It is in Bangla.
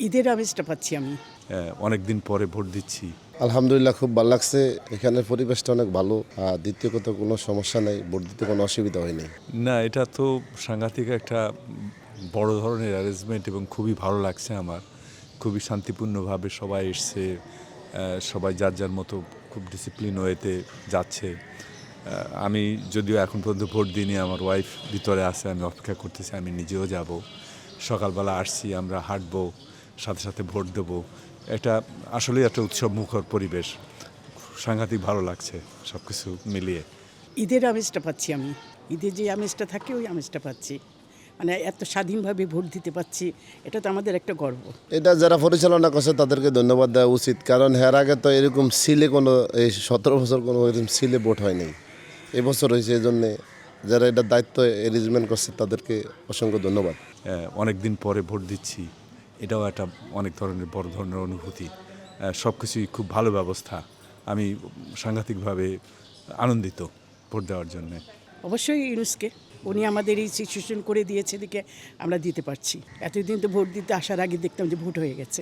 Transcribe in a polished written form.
ঈদের আমেজটা পাচ্ছি আমি। অনেক দিন পরে ভোট দিচ্ছি। আলহামদুলিল্লাহ, খুব ভালো লাগছে। এখানের পরিবেশটা অনেক ভালো। দ্বিতীয় কথা, কোনো সমস্যা নেই, ভোট দিতে কোনো অসুবিধা হয়নি। না, এটা তো সাংঘাতিক একটা বড় ধরনের অ্যারেঞ্জমেন্ট এবং খুবই ভালো লাগছে আমার। খুবই শান্তিপূর্ণভাবে সবাই এসছে, সবাই যার যার মতো খুব ডিসিপ্লিন ওয়েতে যাচ্ছে। আমি যদিও এখন পর্যন্ত ভোট দিইনি, আমার ওয়াইফ ভিতরে আছে, আমি অপেক্ষা করতেছি, আমি নিজেও যাব। সকালবেলা আসছি, আমরা হাঁটবো, সাথে সাথে ভোট দেবো। এটা আসলেই একটা উৎসব মুখর পরিবেশ, সাংঘাতিক ভালো লাগছে সব কিছু মিলিয়ে। ঈদের আমেজটা পাচ্ছি আমি। ঈদের যে আমেজটা থাকে ওই আমেজটা পাচ্ছি। মানে এত স্বাধীনভাবে ভোট দিতে পাচ্ছি, এটা তো আমাদের একটা গর্ব। এটা যারা পরিচালনা করছে তাদেরকে ধন্যবাদ দেওয়া উচিত, কারণ এর আগে তো এরকম সিলে কোনো, এই 17 বছর কোনো এরকম সিলে ভোট হয়নি। এবছর হয়েছে, এই জন্যে যারা এটা দায়িত্ব অ্যারেঞ্জমেন্ট করছে তাদেরকে অসংখ্য ধন্যবাদ। অনেক দিন পরে ভোট দিচ্ছি, এটাও একটা অনেক ধরনের বড় ধরনের অনুভূতি। সব কিছুই খুব ভালো ব্যবস্থা। আমি সাংঘাতিকভাবে আনন্দিত ভোট দেওয়ার জন্যে। অবশ্যই ইউনুসকে, উনি আমাদের এই সিচুয়েশন করে দিয়েছে, দিকে আমরা দিতে পারছি। এতদিন তো ভোট দিতে আসার আগে দেখতাম যে ভোট হয়ে গেছে।